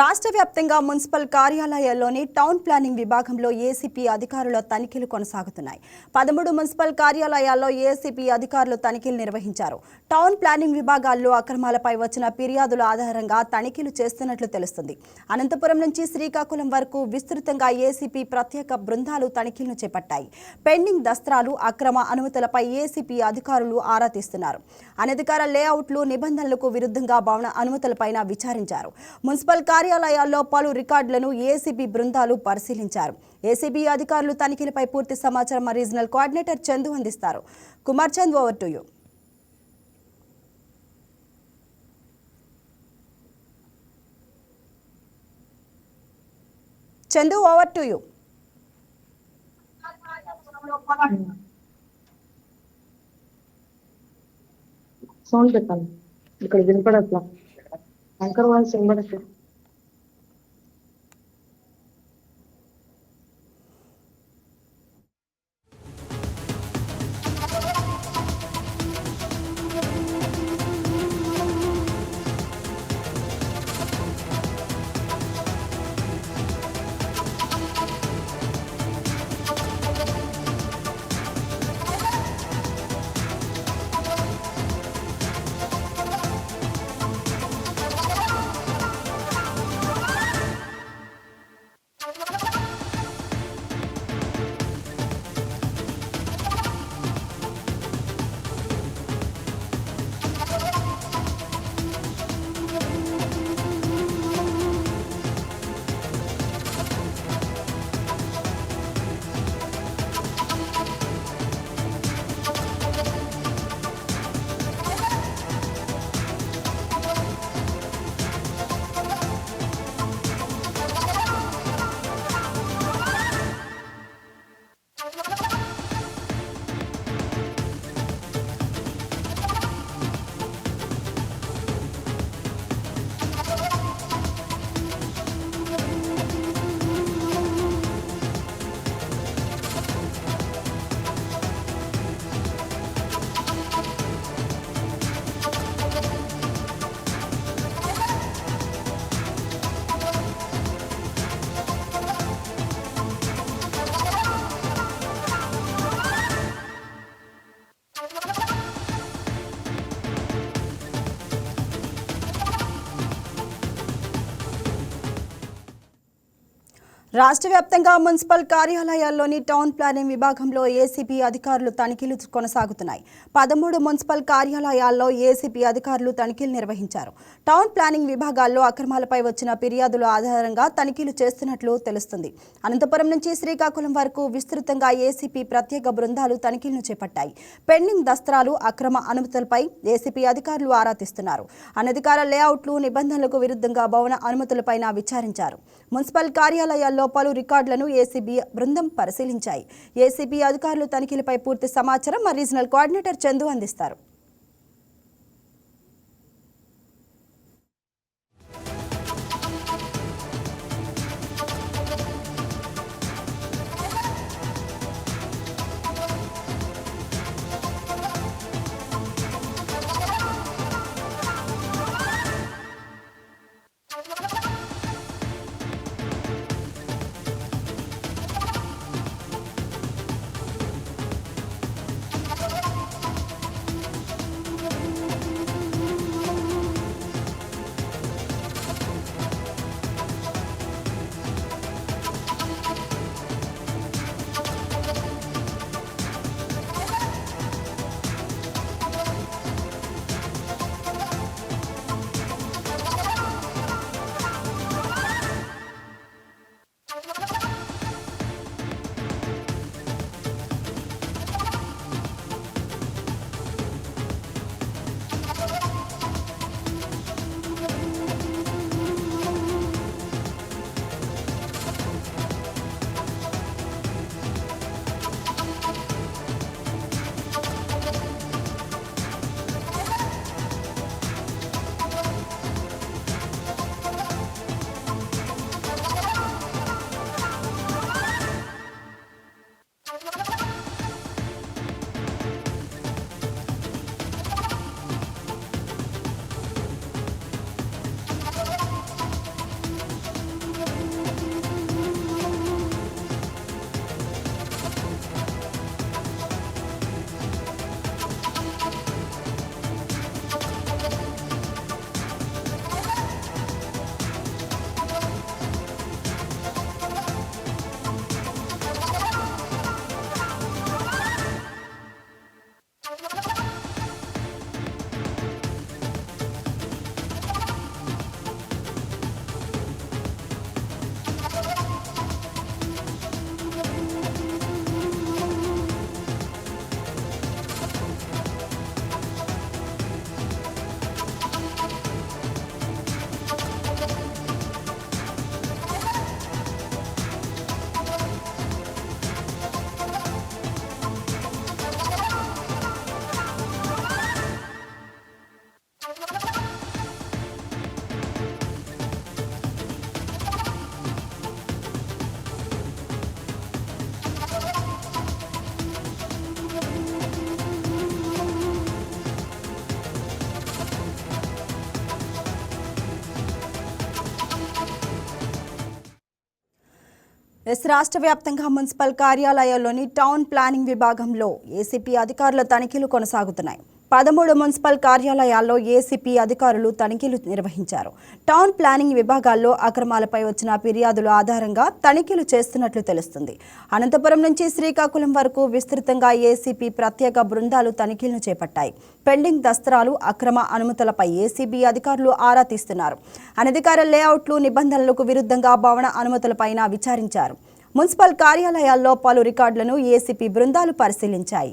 రాష్ట్ర వ్యాప్తంగా మున్సిపల్ కార్యాలయాల్లోని టౌన్ ప్లానింగ్ విభాగంలో ఏసీపీ అధికారుల తనిఖీలు కొనసాగుతున్నాయి. 13 మున్సిపల్ కార్యాలయాల్లో ఏసీపీ అధికారులు తనిఖీలు నిర్వహించారు. టౌన్ ప్లానింగ్ విభాగాల్లో అక్రమాలపై వచ్చిన ఫిర్యాదుల ఆధారంగా తనిఖీలు చేస్తున్నట్లు తెలుస్తుంది. అనంతపురం నుంచి శ్రీకాకుళం వరకు విస్తృతంగా ఏసీపీ ప్రత్యేక బృందాలు తనిఖీలను చేపట్టాయి. పెండింగ్ దస్త్రాలు, అక్రమ అనుమతులపై ఏసీపీ అధికారులు ఆరా తీస్తున్నారు. అనధికార లేఅవుట్లు, నిబంధనలకు విరుద్ధంగా భవన అనుమతులపైన విచారించారు. మున్సిపల్ కార్యాలయాల్లో పలు రికార్డులను ఏసీబీ బృందాలు పరిశీలించారు. ఏసీబీ అధికారులు తనిఖీలపై పూర్తి సమాచారం మా రీజనల్ కోఆర్డినేటర్ చందు అందిస్తారు. Kumar Chand, over to you. Chandu, over to you. Sound పెట్టాలి, ఇక్కడ వినపడట్లా. యాంకర్ వాయిస్ వినపడట్లేదు. రాష్ట్ర వ్యాప్తంగా మున్సిపల్ కార్యాలయాల్లోని టౌన్ ప్లానింగ్ విభాగంలో ఏసీపీ అధికారులు తనిఖీలు కొనసాగుతున్నాయి. 13 మున్సిపల్ కార్యాలయాల్లో ఏసీపీ అధికారులు తనిఖీలు నిర్వహించారు. టౌన్ ప్లానింగ్ విభాగాల్లో అక్రమాలపై వచ్చిన ఫిర్యాదుల ఆధారంగా తనిఖీలు చేస్తున్నట్లు తెలుస్తుంది. అనంతపురం నుంచి శ్రీకాకుళం వరకు విస్తృతంగా ఏసీపీ ప్రత్యేక బృందాలు తనిఖీలను చేపట్టాయి. పెండింగ్ దస్త్రాలు, అక్రమ అనుమతులపై ఏసీపీ అధికారులు ఆరా తీస్తున్నారు. అనధికార లేఅవుట్లు, నిబంధనలకు విరుద్ధంగా భవన అనుమతులపైన విచారించారు. మున్సిపల్ కార్యాలయాల్లో పలు రికార్డులను ఏసీబీ బృందం పరిశీలించాయి. ఏసీబీ అధికారులు తనిఖీలపై పూర్తి సమాచారం మా రీజనల్ కోఆర్డినేటర్ చందు అందిస్తారు. రాష్ట్ర వ్యాప్తంగా మున్సిపల్ కార్యాలయాల్లోని టౌన్ ప్లానింగ్ విభాగంలో ఏసీపీ అధికారుల తనిఖీలు కొనసాగుతున్నాయి. 13 మున్సిపల్ కార్యాలయాల్లో ఏసీపీ అధికారులు తనిఖీలు నిర్వహించారు. టౌన్ ప్లానింగ్ విభాగాల్లో అక్రమాలపై వచ్చిన ఫిర్యాదుల ఆధారంగా తనిఖీలు చేస్తున్నట్లు తెలుస్తుంది. అనంతపురం నుంచి శ్రీకాకుళం వరకు విస్తృతంగా ఏసీపీ ప్రత్యేక బృందాలు తనిఖీలను చేపట్టాయి. పెండింగ్ దస్త్రాలు, అక్రమ అనుమతులపై ఏసీబీ అధికారులు ఆరా తీస్తున్నారు. అనధికార లేఅవుట్లు, నిబంధనలకు విరుద్ధంగా భవన అనుమతులపైన విచారించారు. మున్సిపల్ కార్యాలయాల్లో పలు రికార్డులను ఏసీపీ బృందాలు పరిశీలించాయి.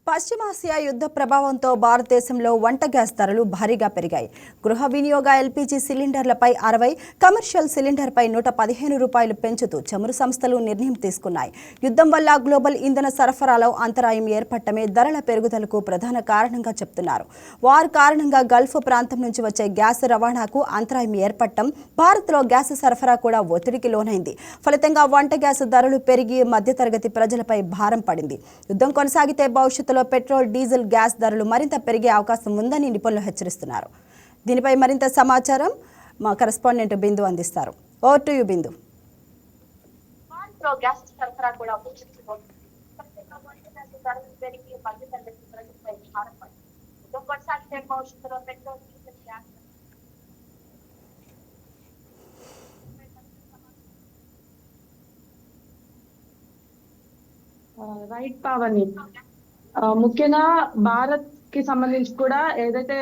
పశ్చిమాసియా యుద్ధ ప్రభావంతో భారతదేశంలో వంట గ్యాస్ ధరలు భారీగా పెరిగాయి. గృహ వినియోగ ఎల్పీజీ సిలిండర్లపై 60, కమర్షియల్ సిలిండర్పై 115 రూపాయలు పెంచుతూ చమురు సంస్థలు నిర్ణయం తీసుకున్నాయి. యుద్ధం వల్ల గ్లోబల్ ఇంధన సరఫరాలో అంతరాయం ఏర్పడటమే ధరల పెరుగుదలకు ప్రధాన కారణంగా చెప్తున్నారు. వార్ కారణంగా గల్ఫ్ ప్రాంతం నుంచి వచ్చే గ్యాస్ రవాణాకు అంతరాయం ఏర్పడటం, భారత్లో గ్యాస్ సరఫరా కూడా ఒత్తిడికి లోనైంది. ఫలితంగా వంట గ్యాస్ ధరలు పెరిగి మధ్యతరగతి ప్రజలపై భారం పడింది. యుద్ధం కొనసాగితే భవిష్యత్తులో పెట్రోల్, డీజిల్, గ్యాస్ ధరలు మరింత పెరిగే అవకాశం ఉందని నిపుణులు హెచ్చరిస్తున్నారు. దీనిపై మరింత సమాచారం మా కరెస్పాండెంట్ బిందు అందిస్తారు. Over to you Bindu. Right Pavani, ముఖ్యంగా భారత్ కి సంబంధించి కూడా ఏదైతే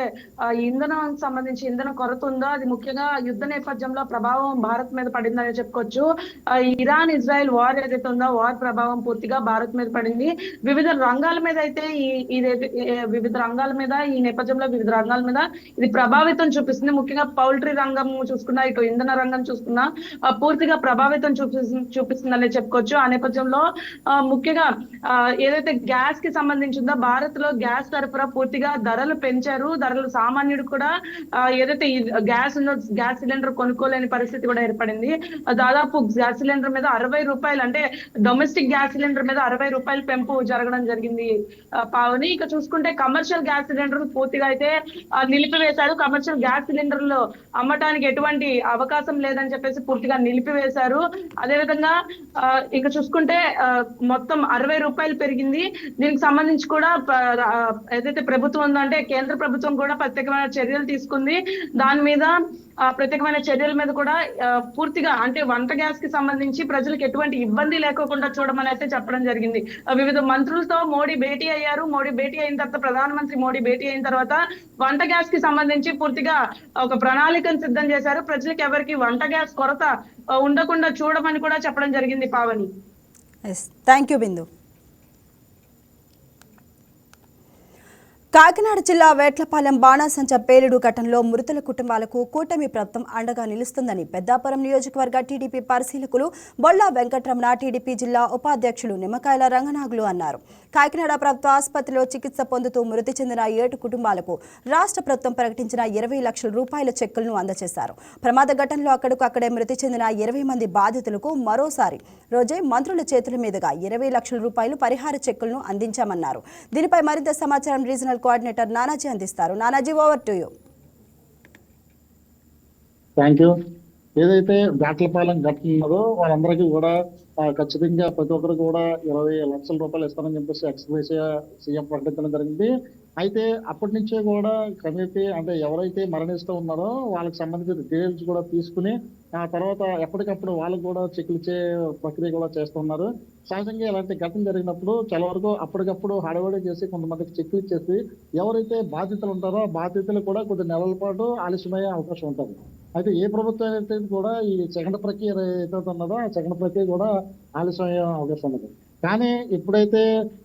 ఇంధనం సంబంధించి ఇంధన కొరత ఉందో అది ముఖ్యంగా యుద్ధ నేపథ్యంలో ప్రభావం భారత్ మీద పడిందని చెప్పుకోవచ్చు. ఇరాన్ ఇజ్రాయెల్ వార్ ఏదైతే ఉందో వార్ ప్రభావం పూర్తిగా భారత్ మీద పడింది. వివిధ రంగాల మీద అయితే వివిధ రంగాల మీద ఈ నేపథ్యంలో వివిధ రంగాల మీద ఇది ప్రభావితం చూపిస్తుంది. ముఖ్యంగా పౌల్ట్రీ రంగం చూసుకున్నా, ఇటు ఇంధన రంగం చూసుకున్నా పూర్తిగా ప్రభావితం చూపిస్తుందని చెప్పుకోవచ్చు. ఆ నేపథ్యంలో ముఖ్యంగా ఏదైతే గ్యాస్ కి సంబంధించిందో భారత్ లో గ్యాస్ సరఫరా పూర్తిగా ధరలు పెంచారు. ధరలు సామాన్యుడు కూడా ఏదైతే గ్యాస్ ఉందో గ్యాస్ సిలిండర్ కొనుక్కోలేని పరిస్థితి కూడా ఏర్పడింది. దాదాపు గ్యాస్ సిలిండర్ మీద 60 రూపాయలు, అంటే డొమెస్టిక్ గ్యాస్ సిలిండర్ మీద 60 రూపాయలు పెంపు జరగడం జరిగింది పావని. ఇక చూసుకుంటే కమర్షియల్ గ్యాస్ సిలిండర్ పూర్తిగా అయితే నిలిపివేశారు. కమర్షియల్ గ్యాస్ సిలిండర్లు అమ్మటానికి ఎటువంటి అవకాశం లేదని చెప్పేసి పూర్తిగా నిలిపివేశారు. అదేవిధంగా ఇక చూసుకుంటే మొత్తం 60 రూపాయలు పెరిగింది. దీనికి సంబంధించి కూడా ఏదైతే ప్రభుత్వం ఉందంటే కేంద్ర ప్రభుత్వం కూడా ప్రత్యేకమైన చర్యలు తీసుకుంది. దాని మీద ప్రత్యేకమైన చర్యల మీద కూడా పూర్తిగా అంటే వంట గ్యాస్ కి సంబంధించి ప్రజలకు ఎటువంటి ఇబ్బంది లేకోకుండా చూడమని అయితే చెప్పడం జరిగింది. వివిధ మంత్రులతో మోడీ భేటీ అయ్యారు. మోడీ భేటీ అయిన తర్వాత ప్రధానమంత్రి మోడీ భేటీ అయిన తర్వాత వంట గ్యాస్ కి సంబంధించి పూర్తిగా ఒక ప్రణాళికను సిద్ధం చేశారు. ప్రజలకు ఎవరికి వంట గ్యాస్ కొరత ఉండకుండా చూడమని కూడా చెప్పడం జరిగింది పావని. థ్యాంక్ యూ బిందు. కాకినాడ జిల్లా వేట్లపాలెం బాణాసంచ పేలుడు ఘటనలో మృతుల కుటుంబాలకు కూటమి ప్రభుత్వం అండగా నిలుస్తుందని పెద్దాపురం నియోజకవర్గ టీడీపీ పరిశీలకులు బొల్లా వెంకటరమణ, టీడీపీ జిల్లా ఉపాధ్యక్షులు నిమ్మకాయల రంగనాగులు అన్నారు. కాకినాడ ప్రభుత్వ ఆసుపత్రిలో చికిత్స పొందుతూ మృతి చెందిన 7 కుటుంబాలకు రాష్ట్ర ప్రభుత్వం ప్రకటించిన 20 లక్షల రూపాయల చెక్కులను అందజేశారు. ప్రమాద ఘటనలో అక్కడే మృతి చెందిన 20 మంది బాధితులకు మరోసారి రోజే మంత్రుల చేతుల మీదుగా 20 లక్షల రూపాయలు పరిహార చెక్కులను అందించామన్నారు. దీనిపై మరింత సమాచారం రీజనల్ కోఆర్డినేటర్ నానాజీ అందిస్తారు. Nanaji, over to you. Thank you. ఏదైతే వేట్లపాలెం ఘటన ఉన్నదో వాళ్ళందరికీ కూడా ఖచ్చితంగా ప్రతి ఒక్కరు కూడా 20 లక్షల రూపాయలు ఇస్తారని చెప్పేసి ఎక్స్ప్రెస్గా సీఎం ప్రకటించడం జరిగింది. అయితే అప్పటి నుంచే కూడా కమిటీ అంటే ఎవరైతే మరణిస్తూ ఉన్నారో వాళ్ళకి సంబంధించిన డీటెయిల్స్ కూడా తీసుకుని ఆ తర్వాత ఎప్పటికప్పుడు వాళ్ళకు కూడా చెక్కులు ఇచ్చే ప్రక్రియ కూడా చేస్తున్నారు. సహజంగా ఇలాంటి ఘటన జరిగినప్పుడు చాలా వరకు అప్పటికప్పుడు హడావుడి చేసి కొంతమందికి చెక్కులు ఇచ్చేసి ఎవరైతే బాధితులు ఉంటారో బాధితులు కూడా కొద్ది నెలల పాటు ఆలస్యమయ్యే అవకాశం ఉంటుంది. అయితే ఏ ప్రభుత్వం అయితే కూడా ఈ సెకండ్ ప్రక్రియ ఏదైతే ఉన్నదో ఆ సెకండ్ ప్రక్రియ కూడా ఆలస్యం అయ్యే అవకాశం ఉన్నది. కానీ ఎప్పుడైతే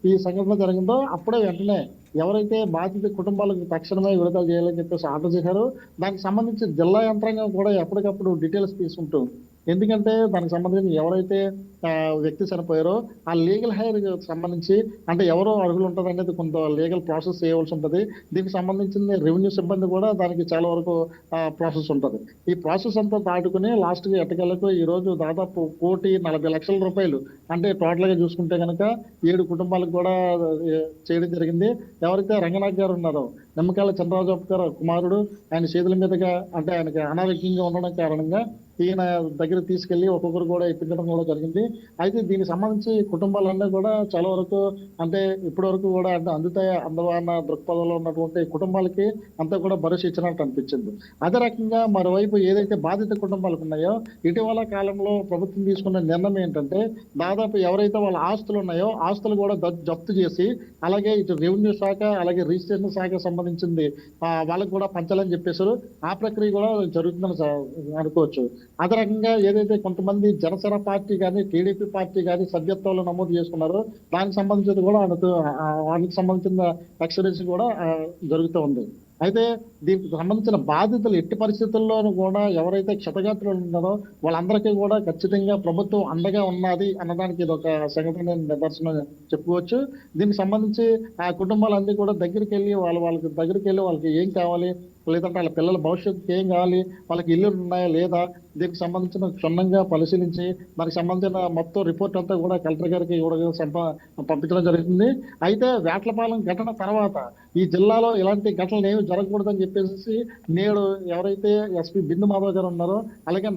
ఈ సంఘటన జరిగిందో అప్పుడే వెంటనే ఎవరైతే బాధిత కుటుంబాలకు తక్షణమే విడుదల చేయాలని చెప్పేసి ఆర్డర్ చేశారు. దానికి సంబంధించి జిల్లా యంత్రాంగం కూడా ఎప్పటికప్పుడు డీటెయిల్స్ తీసుకుంటూ, ఎందుకంటే దానికి సంబంధించి ఎవరైతే వ్యక్తి చనిపోయారో ఆ లీగల్ హైర్ సంబంధించి అంటే ఎవరో అర్హులు ఉంటుంది అనేది కొంత లీగల్ ప్రాసెస్ చేయవలసి ఉంటుంది. దీనికి సంబంధించిన రెవెన్యూ సిబ్బంది కూడా దానికి చాలా వరకు ప్రాసెస్ ఉంటుంది. ఈ ప్రాసెస్ అంతా దాటుకుని లాస్ట్కి ఎట్టకేలకు ఈ రోజు దాదాపు 1,40,00,000 అంటే టోటల్ గా చూసుకుంటే కనుక 7 కుటుంబాలకు కూడా చేయడం జరిగింది. ఎవరైతే రంగనాథ్ గారు ఉన్నారో నిమ్మకాయల చంద్రరాజప్ప గారు కుమారుడు, ఆయన చేతుల మీదుగా అంటే ఆయనకి అనారోగ్యంగా ఉండడం కారణంగా ఈయన దగ్గర తీసుకెళ్లి ఒక్కొక్కరు కూడా ఇప్పించడం కూడా జరిగింది. అయితే దీనికి సంబంధించి కుటుంబాలన్నీ కూడా చాలా వరకు అంటే ఇప్పటి వరకు కూడా అంటే అందవన్న దృక్పథంలో ఉన్నటువంటి కుటుంబాలకి అంతా కూడా భరోసా ఇచ్చినట్టు అనిపించింది. అదే రకంగా మరోవైపు ఏదైతే బాధిత కుటుంబాలకు ఉన్నాయో ఇటీవల కాలంలో ప్రభుత్వం తీసుకున్న నిర్ణయం ఏంటంటే దాదాపు ఎవరైతే వాళ్ళ ఆస్తులు ఉన్నాయో ఆస్తులు కూడా జప్తు చేసి అలాగే ఇటు రెవెన్యూ శాఖ అలాగే రిజిస్ట్రేషన్ శాఖ సంబంధించింది వాళ్ళకు కూడా పంచాలని చెప్పేశారు. ఆ ప్రక్రియ కూడా జరుగుతుందని అనుకోవచ్చు. అదే రకంగా ఏదైతే కొంతమంది జనసేన పార్టీ కానీ టీడీపీ పార్టీ కానీ సభ్యత్వాలు నమోదు చేసుకున్నారో దానికి సంబంధించి కూడా వాటికి సంబంధించిన ఎక్స్పీరియన్స్ కూడా జరుగుతూ ఉంది. అయితే దీనికి సంబంధించిన బాధితులు ఎట్టి పరిస్థితుల్లోనూ కూడా ఎవరైతే క్షతగాత్రులు ఉన్నారో వాళ్ళందరికీ కూడా ఖచ్చితంగా ప్రభుత్వం అండగా ఉన్నది అన్నదానికి ఇది ఒక సంఘటన నిదర్శనం చెప్పుకోవచ్చు. దీనికి సంబంధించి ఆ కుటుంబాలన్నీ కూడా దగ్గరికి వెళ్ళి వాళ్ళకి ఏం కావాలి, లేదంటే వాళ్ళ పిల్లల భవిష్యత్తుకి ఏం కావాలి, వాళ్ళకి ఇల్లు ఉన్నాయా లేదా, దీనికి సంబంధించిన క్షుణ్ణంగా పరిశీలించి దానికి సంబంధించిన మొత్తం రిపోర్ట్ అంతా కూడా కలెక్టర్ గారికి పంపించడం జరుగుతుంది. అయితే వేట్లపాలెం ఘటన తర్వాత ఈ జిల్లాలో ఇలాంటి ఘటనలు ఏమి జరగకూడదని చెప్పేసి నేడు ఎవరైతే ఎస్పీ బిందు మాధవ్ గారు ఉన్నారో అలాగే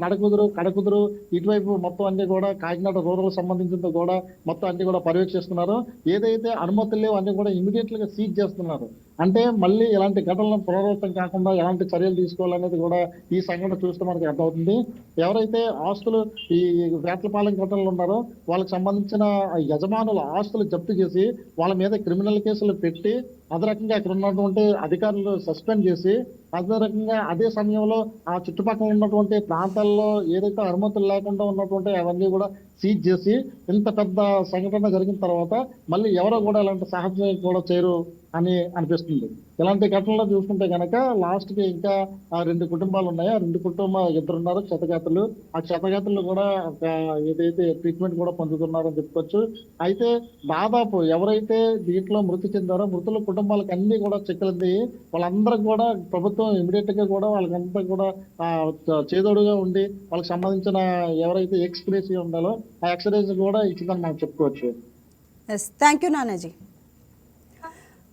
కడకుదురు ఇటువైపు మొత్తం అన్ని కూడా కాకినాడ రూరల్ సంబంధించిన కూడా మొత్తం అన్ని కూడా పర్యవేక్షిస్తున్నారు. ఏదైతే అనుమతులు లేవు అన్ని కూడా ఇమీడియట్ గా సీజ్ చేస్తున్నారు. అంటే మళ్ళీ ఇలాంటి ఘటనలను పునరావృతం కాకుండా ఎలాంటి చర్యలు తీసుకోవాలనేది కూడా ఈ సంఘటన చూస్తే మనకి అర్థమవుతుంది. ఎవరైతే ఆస్తులు ఈ వేట్లపాలెం ఘటనలు ఉన్నారో వాళ్ళకి సంబంధించిన యజమానుల ఆస్తులు జప్తు చేసి వాళ్ళ మీద క్రిమినల్ కేసులు పెట్టి అదే రకంగా అక్కడ ఉన్నటువంటి అధికారులు సస్పెండ్ చేసి అదే రకంగా అదే సమయంలో ఆ చుట్టుపక్కల ఉన్నటువంటి ప్రాంతాల్లో ఏదైతే అనుమతులు లేకుండా ఉన్నటువంటి అవన్నీ కూడా సీజ్ చేసి ఇంత పెద్ద సంఘటన జరిగిన తర్వాత మళ్ళీ ఎవరో కూడా ఇలాంటి సహాయం కూడా చేయరు అని అనిపిస్తుంది. ఇలాంటి ఘటనలో చూసుకుంటే కనుక లాస్ట్ కి ఇంకా 2 కుటుంబాలు ఉన్నాయి. ఆ 2 కుటుంబాలు 2 ఉన్నారు క్షతగాత్రులు. ఆ క్షతగాత్రులు కూడా ఏదైతే ట్రీట్మెంట్ కూడా పొందుతున్నారని చెప్పుకోవచ్చు. అయితే దాదాపు ఎవరైతే దీంట్లో మృతి చెందారో మృతుల కుటుంబాలకు అన్ని కూడా చెక్కులది వాళ్ళందరూ కూడా ప్రభుత్వం ఇమీడియట్ గా కూడా వాళ్ళకంతా కూడా చేదోడుగా ఉండి వాళ్ళకి సంబంధించిన ఎవరైతే ఎక్స్ప్రెస్ ఉండాలో ఆ ఎక్స్ప్రెస్ కూడా ఇచ్చిందని మనం చెప్పుకోవచ్చు. Thank you Nanaji.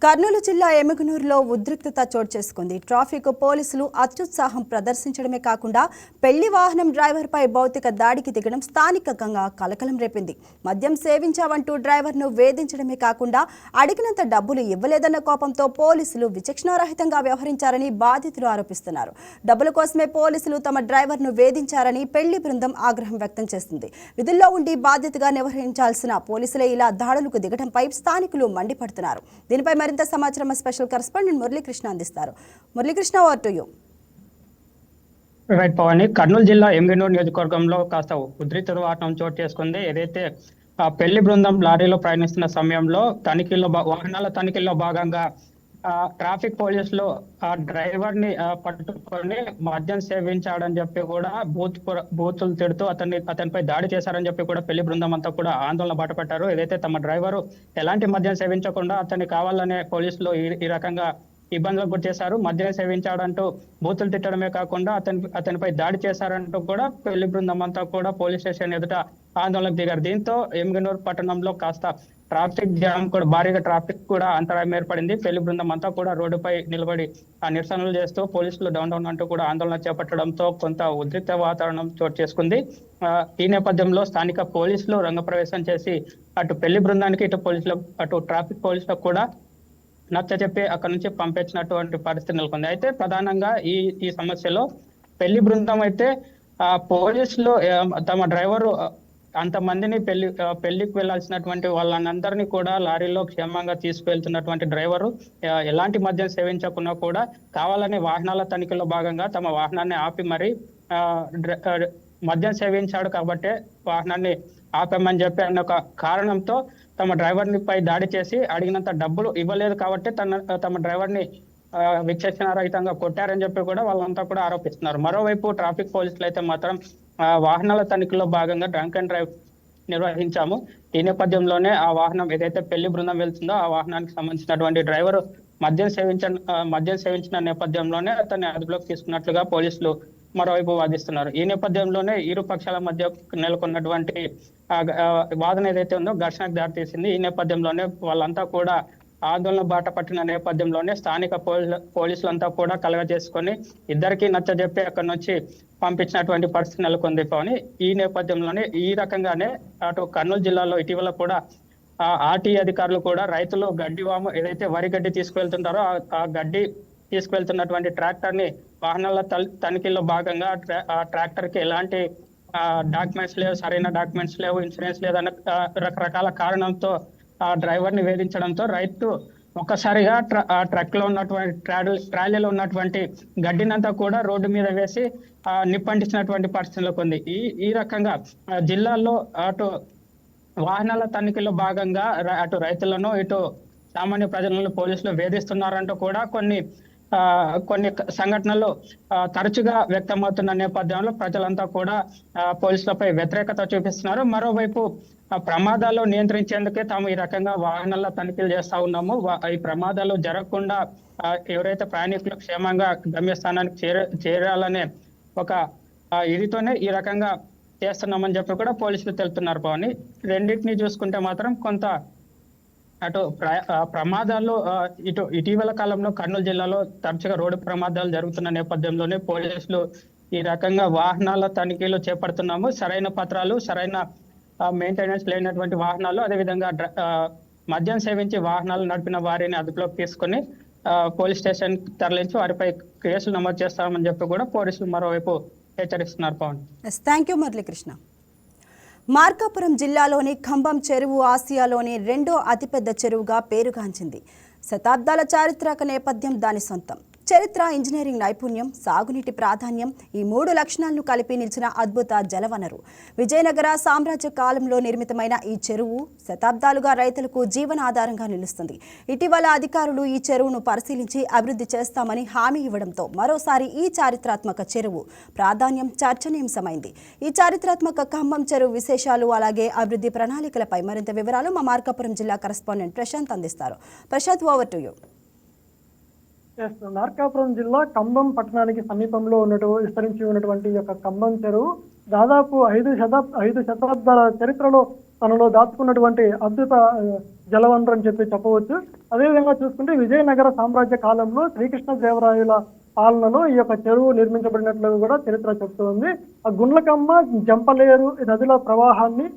కర్నూలు జిల్లా ఎమ్మిగనూరులో ఉద్రిక్తత చోటు చేసుకుంది. ట్రాఫిక్ పోలీసులు అత్యుత్సాహం ప్రదర్శించడమే కాకుండా పెళ్లి వాహనం డ్రైవర్పై భౌతిక దాడికి దిగడం స్థానికంగా కలకలం రేపింది. మద్యం సేవించావంటూ డ్రైవర్ను వేధించడమే కాకుండా అడిగినంత డబ్బులు ఇవ్వలేదన్న కోపంతో పోలీసులు విచక్షణారహితంగా వ్యవహరించారని బాధితులు ఆరోపిస్తున్నారు. డబ్బుల కోసమే పోలీసులు తమ డ్రైవర్ను వేధించారని పెళ్లి బృందం ఆగ్రహం వ్యక్తం చేస్తుంది. విధుల్లో ఉండి బాధ్యతగా నిర్వహించాల్సిన పోలీసులే ఇలా దాడులకు దిగడంపై స్థానికులు మండిపడుతున్నారు. దీనిపై మరింత సమాచారం స్పెషల్ కరెస్పాండెంట్ మురళీకృష్ణ అందిస్తారు. Muralikrishna, over to you. Right Pavani, Kurnool జిల్లా ఎమ్మిగనూరు నియోజకవర్గంలో కాస్త ఉద్రిక్త వాతావరణం చోటు చేసుకుంది. ఏదైతే పెళ్లి బృందం లారీలో ప్రయాణిస్తున్న సమయంలో వాహనాల తనిఖీల్లో భాగంగా ట్రాఫిక్ పోలీసులు ఆ డ్రైవర్ ని పట్టుకొని మద్యం సేవించాడని చెప్పి కూడా బూతులు తిడుతూ అతనిపై దాడి చేశారని చెప్పి కూడా పెళ్లి బృందం అంతా కూడా ఆందోళన బాటపట్టారు. ఏదైతే తమ డ్రైవరు ఎలాంటి మద్యం సేవించకుండా అతన్ని కావాలనే పోలీసులు ఈ రకంగా ఇబ్బందులకు గురి చేశారు. మద్యం సేవించాడంటూ బూతులు తిట్టడమే కాకుండా అతనిపై దాడి చేశారంటూ కూడా పెళ్లి బృందం అంతా కూడా పోలీస్ స్టేషన్ ఎదుట ఆందోళనకు దిగారు. దీంతో ఎమ్మిగనూరు పట్టణంలో కాస్త ట్రాఫిక్ జామ్ కూడా భారీగా ట్రాఫిక్ కూడా అంతరాయం ఏర్పడింది. పెళ్లి బృందం అంతా కూడా రోడ్డుపై నిలబడి నిరసనలు చేస్తూ పోలీసులు డౌన్ అంటూ కూడా ఆందోళన చేపట్టడంతో కొంత ఉద్రిక్త వాతావరణం చోటు చేసుకుంది. ఈ నేపథ్యంలో స్థానిక పోలీసులు రంగప్రవేశం చేసి అటు పెళ్లి బృందానికి అటు ట్రాఫిక్ పోలీసులకు కూడా నచ్చ చెప్పి అక్కడ నుంచి పంపించినటువంటి పరిస్థితి నెలకొంది. అయితే ప్రధానంగా ఈ సమస్యలో పెళ్లి బృందం అయితే పోలీసులు తమ డ్రైవరు అంతమందిని పెళ్లికి వెళ్ళాల్సినటువంటి వాళ్ళందరినీ కూడా లారీలో క్షేమంగా తీసుకువెళ్తున్నటువంటి డ్రైవరు ఎలాంటి మద్యం సేవించకుండా కూడా కావాలని వాహనాల తనిఖీలో భాగంగా తమ వాహనాన్ని ఆపి మరి మద్యం సేవించాడు కాబట్టే వాహనాన్ని ఆపామని చెప్పి అన్న ఒక కారణంతో తమ డ్రైవర్ని పై దాడి చేసి అడిగినంత డబ్బులు ఇవ్వలేదు కాబట్టి తమ డ్రైవర్ని విచక్షణారహితంగా కొట్టారని చెప్పి కూడా వాళ్ళంతా కూడా ఆరోపిస్తున్నారు. మరోవైపు ట్రాఫిక్ పోలీసులు అయితే మాత్రం వాహనాల తనిఖీలో భాగంగా డ్రంక్ అండ్ డ్రైవ్ నిర్వహించాము. ఈ నేపథ్యంలోనే ఆ వాహనం ఏదైతే పెళ్లి బృందం వెళ్తుందో ఆ వాహనానికి సంబంధించినటువంటి డ్రైవర్ మద్యం సేవించిన నేపథ్యంలోనే అతన్ని అదుపులోకి తీసుకున్నట్లుగా పోలీసులు మరోవైపు వాదిస్తున్నారు. ఈ నేపథ్యంలోనే ఇరు పక్షాల మధ్య నెలకొన్నటువంటి వాదన ఏదైతే ఉందో ఘర్షణకు దారితీసింది. ఈ నేపథ్యంలోనే వాళ్ళంతా కూడా ఆందోళన బాట పట్టిన నేపథ్యంలోనే స్థానిక పోలీసులంతా కూడా కలగజేసుకొని ఇద్దరికి నచ్చజెప్పి అక్కడి నుంచి పంపించినటువంటి పరిస్థితి నెలకొంది పవని. ఈ నేపథ్యంలోనే ఈ రకంగానే అటు కర్నూలు జిల్లాలో ఇటీవల కూడా ఆర్టీ అధికారులు కూడా రైతులు గడ్డి వాము ఏదైతే వరి గడ్డి తీసుకువెళ్తుంటారో ఆ గడ్డి తీసుకువెళ్తున్నటువంటి ట్రాక్టర్ ని వాహనాల తనిఖీల్లో భాగంగా ఆ ట్రాక్టర్ కి ఎలాంటి డాక్యుమెంట్స్ లేవు, సరైన డాక్యుమెంట్స్ లేవు, ఇన్సూరెన్స్ లేదన్న రకరకాల కారణంతో ఆ డ్రైవర్ ని వేధించడంతో రైతు ఒక్కసారిగా ట్రక్ లో ఉన్నటువంటి ట్రాలీలో ఉన్నటువంటి గడ్డినంతా కూడా రోడ్డు మీద వేసి నిప్పంటించినటువంటి పరిస్థితిలోకి ఉంది. ఈ రకంగా జిల్లాల్లో అటు వాహనాల తనిఖీలో భాగంగా అటు రైతులను ఇటు సామాన్య ప్రజలను పోలీసులు వేధిస్తున్నారంటూ కూడా కొన్ని సంఘటనలు తరచుగా వ్యక్తమవుతున్న నేపథ్యంలో ప్రజలంతా కూడా పోలీసులపై వ్యతిరేకత చూపిస్తున్నారు. మరోవైపు ప్రమాదాలు నియంత్రించేందుకే తాము ఈ రకంగా వాహనాల తనిఖీలు చేస్తా ఉన్నాము. ఈ ప్రమాదాలు జరగకుండా ఎవరైతే ప్రయాణికులు క్షేమంగా గమ్యస్థానానికి చేరాలనే ఒక ఇదితోనే ఈ రకంగా చేస్తున్నామని చెప్పి కూడా పోలీసులు తెలుపుతున్నారు. పవని రెండింటిని చూసుకుంటే మాత్రం కొంత అటు ప్రమాదాలు ఇటీవల కాలంలో కర్నూలు జిల్లాలో తరచుగా రోడ్డు ప్రమాదాలు జరుగుతున్న నేపథ్యంలోనే పోలీసులు ఈ రకంగా వాహనాల తనిఖీలు చేపడుతున్నాము. సరైన పత్రాలు, సరైన మెయింటెనెన్స్ లేనటువంటి వాహనాలు, అదేవిధంగా మద్యం సేవించి వాహనాలు నడిపిన వారిని అదుపులోకి తీసుకుని పోలీస్ స్టేషన్ తరలించి వారిపై కేసులు నమోదు చేస్తామని చెప్పి కూడా పోలీసులు మరోవైపు హెచ్చరిస్తున్నారు. పవన్. Thank you Muralikrishna. మార్కాపురం జిల్లాలోని ఖంభం చెరువు ఆసియాలోని రెండో అతిపెద్ద చెరువుగా పేరుగాంచింది. శతాబ్దాల చారిత్రక నేపథ్యం దాని సొంతం. చరిత్ర, ఇంజనీరింగ్ నైపుణ్యం, సాగునీటి ప్రాధాన్యం ఈ మూడు లక్షణాలను కలిపి నిలిచిన అద్భుత జలవనరు. విజయనగర సామ్రాజ్య కాలంలో నిర్మితమైన ఈ చెరువు శతాబ్దాలుగా రైతులకు జీవనాధారంగా నిలుస్తుంది. ఇటీవల అధికారులు ఈ చెరువును పరిశీలించి అభివృద్ధి చేస్తామని హామీ ఇవ్వడంతో మరోసారి ఈ చారిత్రాత్మక చెరువు ప్రాధాన్యం చర్చనీయాంశమైంది. ఈ చారిత్రాత్మక ఖమ్మం చెరువు విశేషాలు అలాగే అభివృద్ధి ప్రణాళికలపై మరింత వివరాలు మా మార్కాపురం జిల్లా కరెస్పాండెంట్ ప్రశాంత్ అందిస్తారు. Prashant, over to you. Markapuram జిల్లా ఖమ్మం పట్టణానికి సమీపంలో విస్తరించి ఉన్నటువంటి ఈ యొక్క ఖమ్మం చెరువు దాదాపు 5 శతాబ్దాల చరిత్రలో తనలో దాచుకున్నటువంటి అద్భుత జలవనరు అని చెప్పవచ్చు. అదేవిధంగా చూసుకుంటే విజయనగర సామ్రాజ్య కాలంలో శ్రీకృష్ణదేవరాయల పాలనలో ఈ యొక్క చెరువు నిర్మించబడినట్లు కూడా చరిత్ర చెప్తుంది. ఆ గుండ్లకమ్మ, జంపలేరు నదుల ప్రవాహాన్ని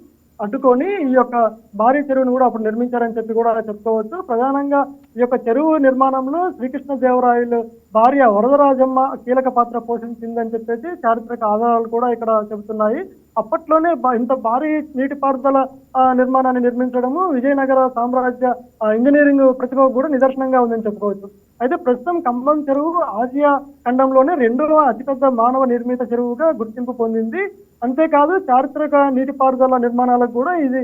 అడ్డుకొని ఈ యొక్క భారీ చెరువును కూడా అప్పుడు నిర్మించారని చెప్పి కూడా చెప్పుకోవచ్చు. ప్రధానంగా ఈ యొక్క చెరువు నిర్మాణంలో శ్రీకృష్ణదేవరాయలు భార్య వరదరాజమ్మ కీలక పాత్ర పోషించిందని చెప్పేసి చారిత్రక ఆధారాలు కూడా ఇక్కడ చెబుతున్నాయి. అప్పట్లోనే ఇంత భారీ నీటిపారుదల నిర్మాణాన్ని నిర్మించడము విజయనగర సామ్రాజ్య ఇంజనీరింగ్ ప్రతిభకు కూడా నిదర్శనంగా ఉందని చెప్పుకోవచ్చు. అయితే ప్రస్తుతం ఖమ్మం చెరువు ఆసియా ఖండంలోనే రెండవ అతిపెద్ద మానవ నిర్మిత చెరువుగా గుర్తింపు పొందింది. అంతేకాదు చారిత్రక నీటిపారుదల నిర్మాణాలకు కూడా ఇది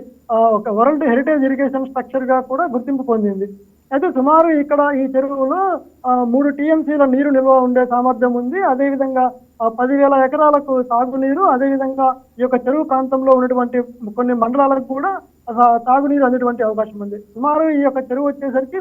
ఒక వరల్డ్ హెరిటేజ్ ఇరిగేషన్ స్ట్రక్చర్ గా కూడా గుర్తింపు పొందింది. అయితే సుమారు ఇక్కడ ఈ చెరువులో 3 TMCల నీరు నిల్వ ఉండే సామర్థ్యం ఉంది. అదేవిధంగా 10,000 ఎకరాలకు తాగునీరు, అదేవిధంగా ఈ యొక్క చెరువు ప్రాంతంలో ఉన్నటువంటి కొన్ని మండలాలకు కూడా తాగునీరు అందేటువంటి అవకాశం ఉంది. సుమారు ఈ యొక్క చెరువు వచ్చేసరికి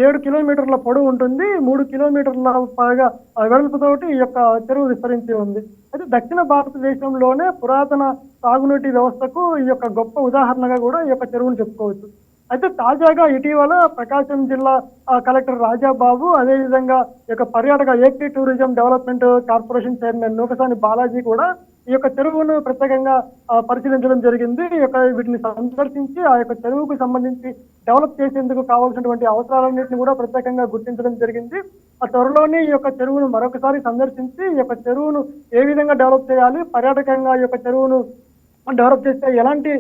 7 కిలోమీటర్ల పొడవు ఉంటుంది. 3 కిలోమీటర్ల పైగా వెడల్పుతోటి ఈ యొక్క చెరువు విస్తరించి ఉంది. అయితే దక్షిణ భారతదేశంలోనే పురాతన తాగునీటి వ్యవస్థకు ఈ యొక్క గొప్ప ఉదాహరణగా కూడా ఈ యొక్క చెరువును చెప్పుకోవచ్చు. అయితే తాజాగా ఇటీవల ప్రకాశం జిల్లా కలెక్టర్ రాజాబాబు, అదేవిధంగా ఈ యొక్క పర్యాటక AP tourism development corporation chairman Nookasani Balaji కూడా ఈ యొక్క చెరువును ప్రత్యేకంగా పరిశీలించడం జరిగింది. ఈ యొక్క వీటిని సందర్శించి ఆ యొక్క చెరువుకు సంబంధించి డెవలప్ చేసేందుకు కావాల్సినటువంటి అవసరాలన్నింటినీ కూడా ప్రత్యేకంగా గుర్తించడం జరిగింది. ఆ త్వరలోనే ఈ యొక్క చెరువును మరొకసారి సందర్శించి ఈ యొక్క చెరువును ఏ విధంగా డెవలప్ చేయాలి, పర్యాటకంగా ఈ యొక్క చెరువును డెవలప్ చేస్తే ఎలాంటి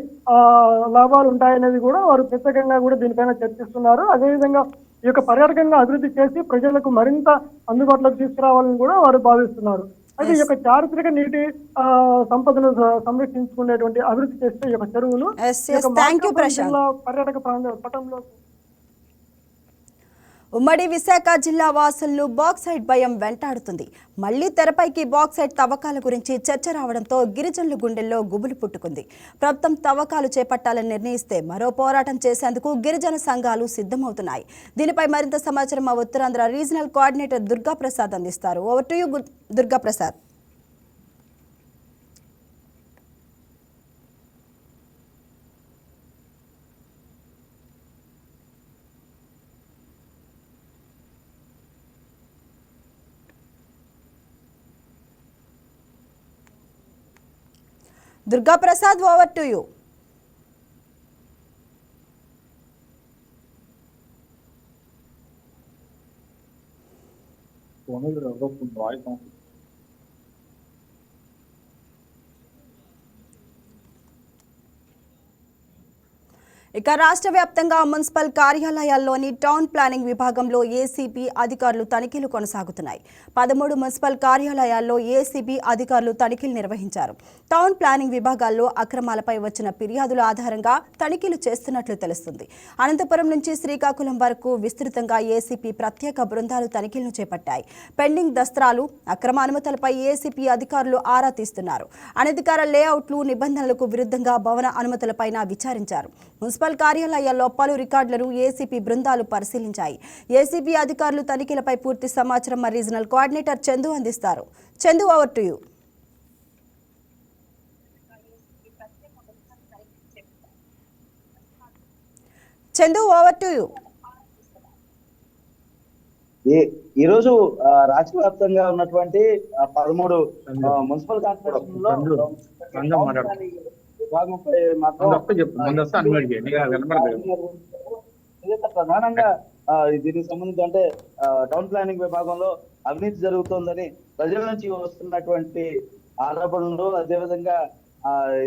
లాభాలు ఉంటాయనేది కూడా వారు ప్రత్యేకంగా కూడా దీనిపైన చర్చిస్తున్నారు. అదేవిధంగా ఈ యొక్క పర్యాటకంగా అభివృద్ధి చేసి ప్రజలకు మరింత అందుబాటులోకి తీసుకురావాలని కూడా వారు భావిస్తున్నారు. అయితే ఈ యొక్క చారిత్రక నీటి సంపదను సంరక్షించుకునేటువంటి అభివృద్ధి చేస్తే ఈ యొక్క చెరువులు జిల్లా పర్యాటక పటంలో ఉమ్మడి విశాఖ జిల్లా వాసులను బాక్సైట్ భయం వెంటాడుతుంది. మళ్లీ తెరపైకి బాక్సైట్ తవ్వకాల గురించి చర్చ రావడంతో గిరిజనుల గుండెల్లో గుబులు పుట్టుకుంది. ప్రభుత్వం తవ్వకాలు చేపట్టాలని నిర్ణయిస్తే మరో పోరాటం చేసేందుకు గిరిజన సంఘాలు సిద్ధమవుతున్నాయి. దీనిపై మరింత సమాచారం మా ఉత్తరాంధ్ర రీజనల్ కోఆర్డినేటర్ దుర్గాప్రసాద్ అందిస్తారు. Over to you Durgaprasad. Durgaprasad, over to you. ఇక రాష్ట్ర వ్యాప్తంగా మున్సిపల్ కార్యాలయాల్లోని టౌన్ ప్లానింగ్ విభాగంలో ఏసీబీ అధికారులు తనిఖీలు కొనసాగుతున్నాయి. 13 మున్సిపల్ కార్యాలయాల్లో ఏసీబీ అధికారులు తనిఖీలు నిర్వహించారు. టౌన్ ప్లానింగ్ విభాగాల్లో అక్రమాలపై వచ్చిన ఫిర్యాదుల ఆధారంగా తనిఖీలు చేస్తున్నట్లు తెలుస్తుంది. అనంతపురం నుంచి శ్రీకాకుళం వరకు విస్తృతంగా ఏసీపీ ప్రత్యేక బృందాలు తనిఖీలను చేపట్టాయి. పెండింగ్ దస్త్రాలు, అక్రమ అనుమతులపై ఏసీపీ అధికారులు ఆరా తీస్తున్నారు. అనధికార లేఅవుట్లు, నిబంధనలకు విరుద్ధంగా భవన అనుమతులపైన విచారించారు. మున్సిపల్ కార్యాలయాల్లో పలు రికార్డులను ఏసీపీ బృందాలు పరిశీలించాయి. ఏసీబీ అధికారులు తనిఖీలపై పూర్తి సమాచారం మా రీజనల్ కోఆర్డినేటర్ చందు అందిస్తారు. Chandu, over to you. Chandu, over to you. ఈరోజు రాష్ట్ర వ్యాప్తంగా ఉన్నటువంటి 13 మున్సిపల్ కార్పొరేషన్లో ప్రధానంగా దీనికి సంబంధించి అంటే టౌన్ ప్లానింగ్ విభాగంలో అవినీతి జరుగుతోందని ప్రజల నుంచి వస్తున్నటువంటి ఆరోపణలు, అదేవిధంగా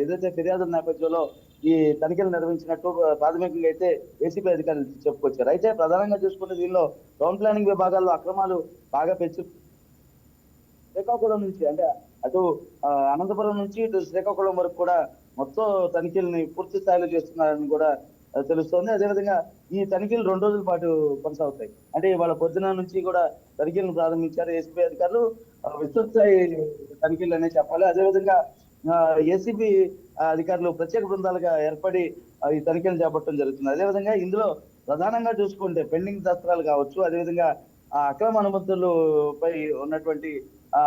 ఏదైతే ఫిర్యాదుల నేపథ్యంలో ఈ తనిఖీలు నిర్వహించినట్టు ప్రాథమికంగా అయితే ఏసీపీ అధికారులు చెప్పుకొచ్చారు. అయితే ప్రధానంగా చూసుకుంటే దీనిలో టౌన్ ప్లానింగ్ విభాగాల్లో అక్రమాలు బాగా పెంచు శ్రీకాకుళం నుంచి అంటే అటు అనంతపురం నుంచి ఇటు శ్రీకాకుళం వరకు కూడా మొత్తం తనిఖీలని పూర్తి స్థాయిలో చేస్తున్నారని కూడా తెలుస్తోంది. అదేవిధంగా ఈ తనిఖీలు 2 రోజుల పాటు కొనసాగుతాయి. అంటే ఇవాళ పొద్దున నుంచి కూడా తనిఖీలను ప్రారంభించారు ఏసీబీ అధికారులు. విస్తృత స్థాయి తనిఖీలు అనే చెప్పాలి. అదేవిధంగా ఏసీబీ అధికారులు ప్రత్యేక బృందాలుగా ఏర్పడి ఈ తనిఖీలు చేపట్టడం జరుగుతుంది. అదేవిధంగా ఇందులో ప్రధానంగా చూసుకుంటే పెండింగ్ దస్త్రాలు కావచ్చు, అదేవిధంగా అక్రమ అనుమతులపై ఉన్నటువంటి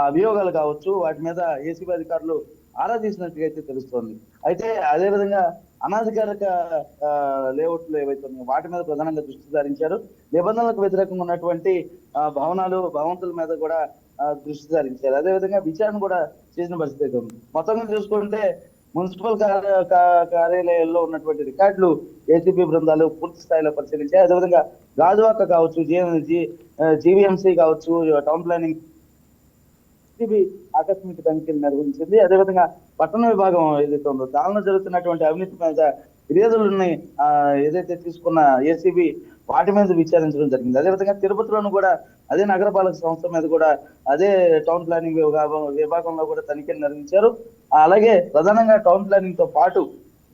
అభియోగాలు కావచ్చు, వాటి మీద ఏసీబీ అధికారులు ఆరా తీసినట్టుగా అయితే తెలుస్తోంది. అయితే అదేవిధంగా అనాధికారిక లేఅవుట్లు ఏవైతే ఉన్నాయో వాటి మీద ప్రధానంగా దృష్టి సారించారు. నిబంధనలకు వ్యతిరేకంగా ఉన్నటువంటి భవనాలు, భవంతుల మీద కూడా దృష్టి సారించారు. అదేవిధంగా విచారణ కూడా చేసిన పరిస్థితి అయితే ఉంది. మొత్తంగా చూసుకుంటే మున్సిపల్ కార్యాలయాల్లో ఉన్నటువంటి రికార్డులు ఏసీపీ బృందాలు పూర్తి స్థాయిలో పరిశీలించాయి. అదేవిధంగా గాజువాక కావచ్చు, జీవీఎంసీ కావచ్చు, టౌన్ ప్లానింగ్ ఆకస్మిక తనిఖీలు నిర్వహించింది. అదేవిధంగా పట్టణ విభాగం ఏదైతే ఉందో దానిలో జరుగుతున్నటువంటి అవినీతి మీద ఫిర్యాదులని ఏదైతే తీసుకున్న ఏసీబీ వాటి మీద విచారించడం జరిగింది. అదేవిధంగా తిరుపతిలోను కూడా అదే నగరపాలక సంస్థ మీద కూడా అదే టౌన్ ప్లానింగ్ విభాగంలో కూడా తనిఖీలు నిర్వహించారు. అలాగే ప్రధానంగా టౌన్ ప్లానింగ్ తో పాటు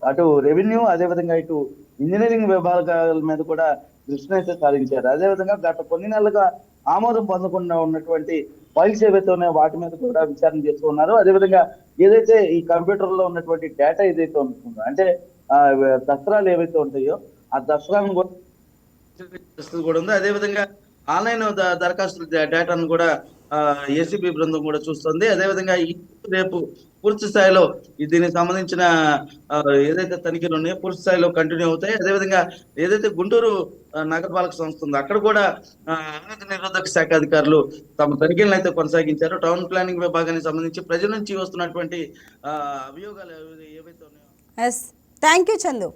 అటు రెవెన్యూ, అదేవిధంగా ఇటు ఇంజనీరింగ్ విభాగాల మీద కూడా దృష్టిని అయితే సారించారు. అదేవిధంగా గత కొన్ని నెలలుగా ఆమోదం పొందకుండా ఉన్నటువంటి ఫైల్స్ ఏవైతే ఉన్నాయో వాటి మీద కూడా విచారణ చేస్తూ ఉన్నారు. అదేవిధంగా ఏదైతే ఈ కంప్యూటర్ లో ఉన్నటువంటి డేటా ఏదైతే ఉంటుందో అంటే దస్త్రాలు ఏవైతే ఉంటాయో ఆ దస్త్రాలను కూడా ఉంది. అదేవిధంగా ఆన్లైన్ దరఖాస్తుల డేటాను కూడా ఏసీబీ బృందం కూడా చూస్తుంది. అదేవిధంగా రేపు పూర్తి స్థాయిలో దీనికి సంబంధించిన ఏదైతే తనిఖీలు ఉన్నాయో పూర్తి స్థాయిలో కంటిన్యూ అవుతాయి. అదేవిధంగా ఏదైతే గుంటూరు నగరపాలక సంస్థ ఉందో అక్కడ కూడా అవినీతి నిరోధక శాఖ అధికారులు తమ తనిఖీలను అయితే కొనసాగించారు. టౌన్ ప్లానింగ్ విభాగానికి సంబంధించి ప్రజల నుంచి వస్తున్నటువంటి అభియోగాలు ఏవైతే ఉన్నాయో. Thank you Chandu.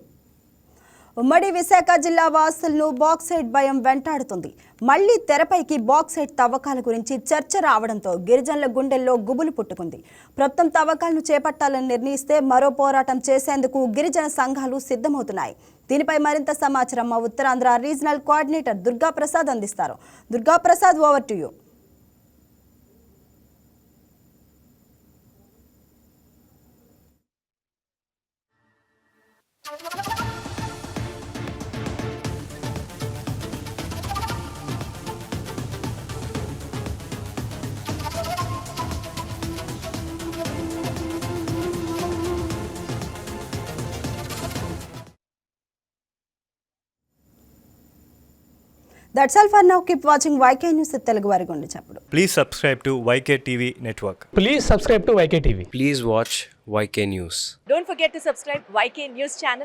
ఉమ్మడి విశాఖ జిల్లా వాసులను బాక్సైట్ భయం వెంటాడుతుంది. మళ్లీ తెరపైకి బాక్సైట్ తవ్వకాల గురించి చర్చ రావడంతో గిరిజనుల గుండెల్లో గుబులు పుట్టుకుంది. ప్రభుత్వం తవ్వకాలను చేపట్టాలని నిర్ణయిస్తే మరో పోరాటం చేసేందుకు గిరిజన సంఘాలు సిద్ధమవుతున్నాయి. దీనిపై మరింత సమాచారం మా ఉత్తరాంధ్ర రీజనల్ కోఆర్డినేటర్ దుర్గా ప్రసాద్ అందిస్తారు. Durga Prasad, over to you. That's all for now. Keep watching YK News Telugu Varigonde Chappudu. Please subscribe to YK TV network. Please subscribe to YK TV. Please watch YK News. Don't forget to subscribe YK News channel